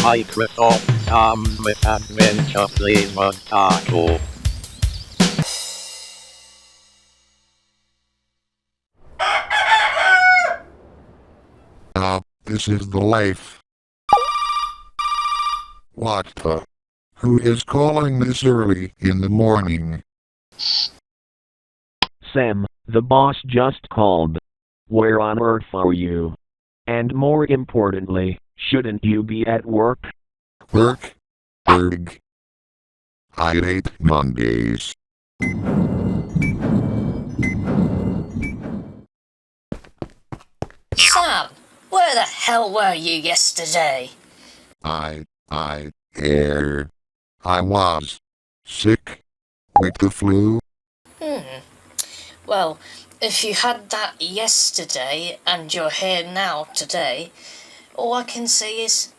Microsoft Misadventure Flavoured Taco. This is the life. What the? Who is calling this early in the morning? Sam, the boss just called. Where on earth are you? And more importantly, shouldn't you be at work? Work? Berg. I hate Mondays. Sam, where the hell were you yesterday? I was sick with the flu. Well, if you had that yesterday and you're here now today, all I can say is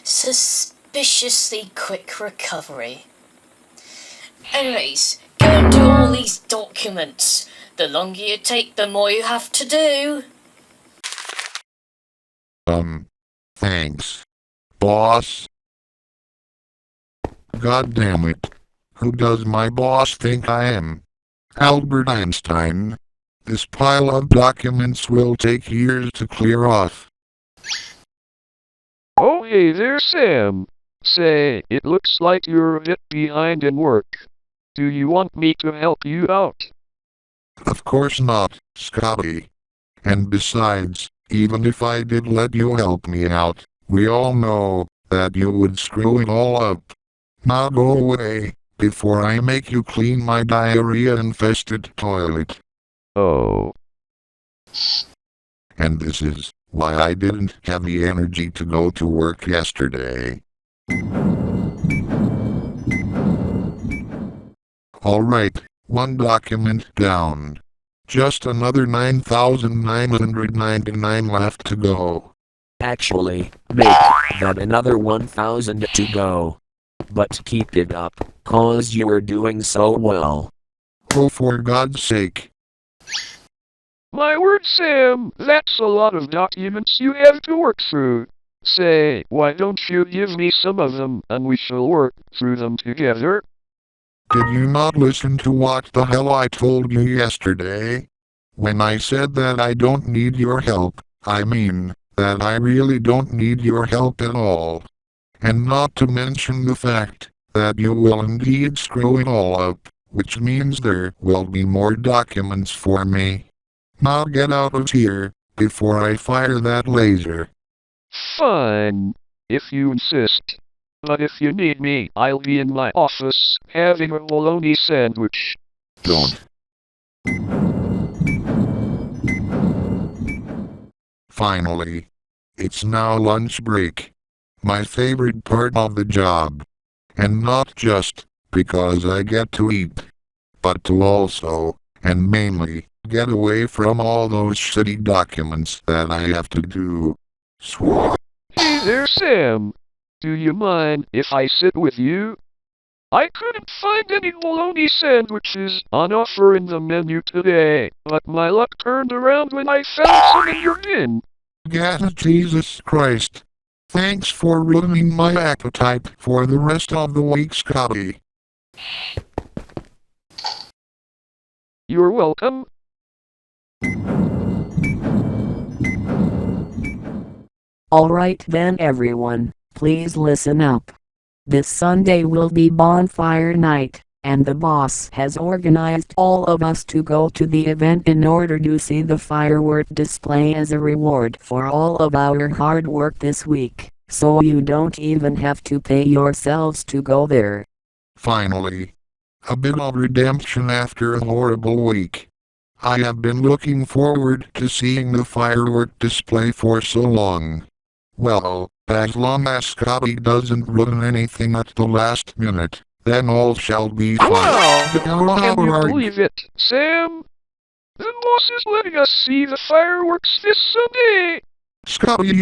suspiciously quick recovery. Anyways, go and do all these documents. The longer you take, the more you have to do. Thanks, boss. God damn it. Who does my boss think I am? Albert Einstein. This pile of documents will take years to clear off. Oh hey there, Sam. Say, it looks like you're a bit behind in work. Do you want me to help you out? Of course not, Scotty. And besides, even if I did let you help me out, we all know that you would screw it all up. Now go away, before I make you clean my diarrhea-infested toilet. Oh. And this is why I didn't have the energy to go to work yesterday. Alright, one document down. Just another 9,999 left to go. Actually, make that another 1,000 to go. But keep it up, cause you're doing so well. Oh, for God's sake. My word, Sam, that's a lot of documents you have to work through. Say, why don't you give me some of them and we shall work through them together? Did you not listen to what the hell I told you yesterday? When I said that I don't need your help, I mean that I really don't need your help at all. And not to mention the fact that you will indeed screw it all up, which means there will be more documents for me. Now get out of here, before I fire that laser. Fine, if you insist. But if you need me, I'll be in my office, having a bologna sandwich. Don't. Finally. It's now lunch break. My favorite part of the job. And not just because I get to eat, but to also, and mainly, get away from all those shitty documents that I have to do. Swat. Hey there, Sam. Do you mind if I sit with you? I couldn't find any bologna sandwiches on offer in the menu today, but my luck turned around when I found some in your bin. God, Jesus Christ. Thanks for ruining my appetite for the rest of the week, Scotty. You're welcome. Alright then everyone, please listen up. This Sunday will be bonfire night, and the boss has organized all of us to go to the event in order to see the firework display as a reward for all of our hard work this week, so you don't even have to pay yourselves to go there. Finally. A bit of redemption after a horrible week. I have been looking forward to seeing the firework display for so long. Well, as long as Scotty doesn't ruin anything at the last minute, then all shall be fine. Wow! Can you believe it, Sam? The boss is letting us see the fireworks this Sunday! Scotty!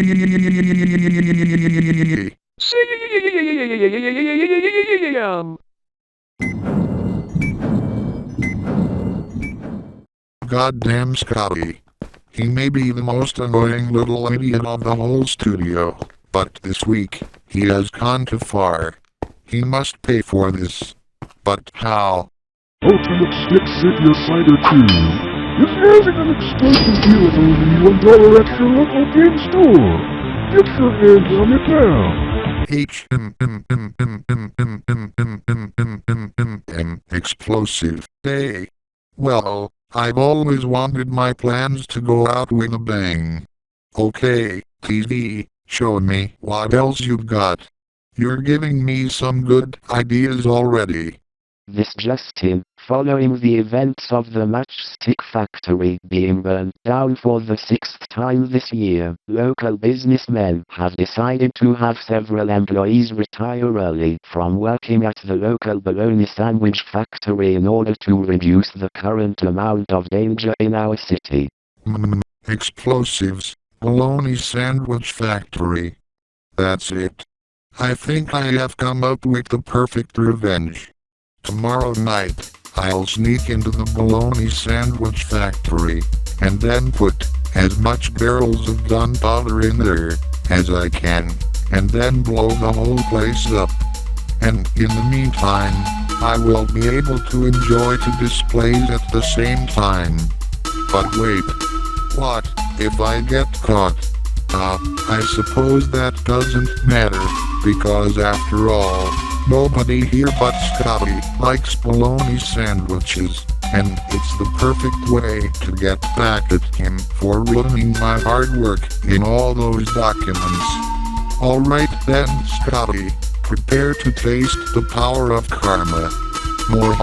Sam! Goddamn Scotty. He may be the most annoying little idiot of the whole studio, But this week, he has gone too far. He must pay for this. But how? Ultimate Stick Figure Fighter 2 is having an exclusive deal of only $1 at your local game store. Get your hands on it now. Explosive. Hey. Well, I've always wanted my plans to go out with a bang. Okay, TV, show me what else you've got. You're giving me some good ideas already. This just in, following the events of the Matchstick Factory being burned down for the 6th time this year, local businessmen have decided to have several employees retire early from working at the local Baloney Sandwich Factory in order to reduce the current amount of danger in our city. Explosives, Baloney Sandwich Factory. That's it. I think I have come up with the perfect revenge. Tomorrow night, I'll sneak into the Baloney Sandwich Factory, and then put as much barrels of gunpowder in there as I can, and then blow the whole place up. And in the meantime, I will be able to enjoy two displays at the same time. But wait, what if I get caught? I suppose that doesn't matter, because after all, nobody here but Scotty likes bologna sandwiches, and it's the perfect way to get back at him for ruining my hard work in all those documents. Alright then, Scotty, prepare to taste the power of karma. More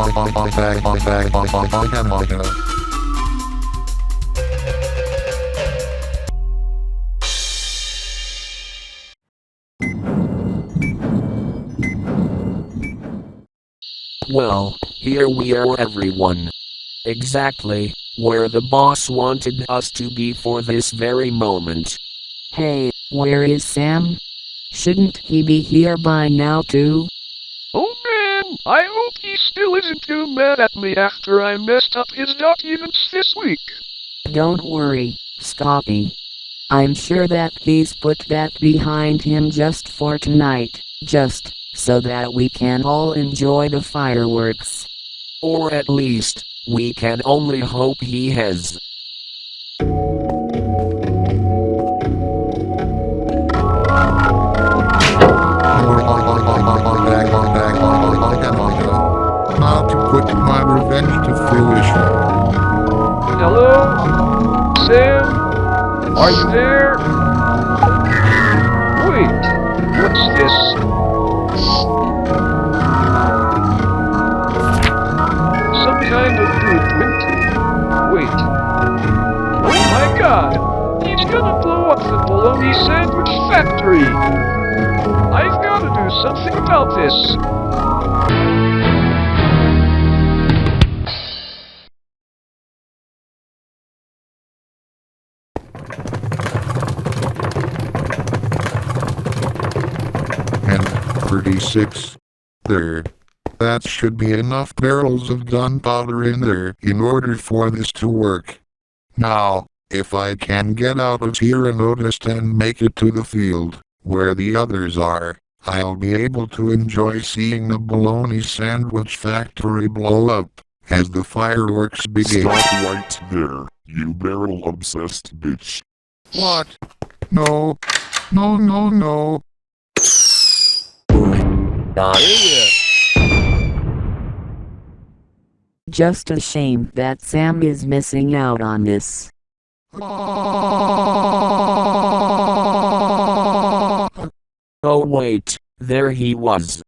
Well, here we are everyone. Exactly where the boss wanted us to be for this very moment. Hey, where is Sam? Shouldn't he be here by now too? Oh man, I hope he still isn't too mad at me after I messed up his documents this week. Don't worry, Scotty. I'm sure that he's put that behind him just for tonight, just so that we can all enjoy the fireworks. Or at least, we can only hope he has. Now to put my revenge to fruition. Hello? Sam? Are you there? Wait, what's this? Some kind of blueprint? Wait. Oh my god! He's gonna blow up the Baloney Sandwich Factory! I've gotta do something about this! And 36. There. That should be enough barrels of gunpowder in there in order for this to work. Now, if I can get out of here unnoticed and make it to the field, where the others are, I'll be able to enjoy seeing the Baloney Sandwich Factory blow up, as the fireworks begin. Stop right there, you barrel-obsessed bitch. What? No. No, no, no. Just a shame that Sam is missing out on this. Oh wait, there he was.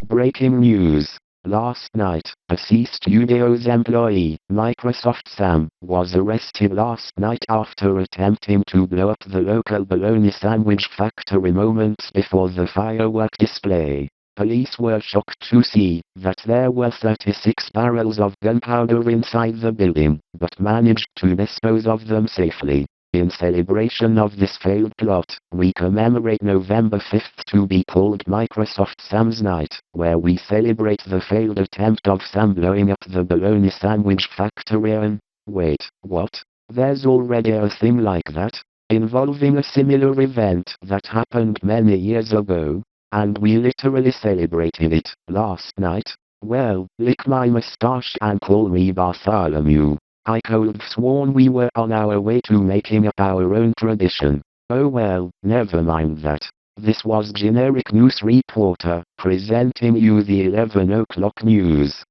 Breaking news. Last night, a C-Studios employee, Microsoft Sam, was arrested last night after attempting to blow up the local Baloney Sandwich Factory moments before the firework display. Police were shocked to see that there were 36 barrels of gunpowder inside the building, but managed to dispose of them safely. In celebration of this failed plot, we commemorate November 5th to be called Microsoft Sam's Night, where we celebrate the failed attempt of Sam blowing up the Baloney Sandwich Factory and... Wait, what? There's already a thing like that? involving a similar event that happened many years ago, and we literally celebrated it last night. Well, lick my mustache and call me Bartholomew. I could've sworn we were on our way to making up our own tradition. Oh well, never mind that. This was generic news reporter, presenting you the 11 o'clock news.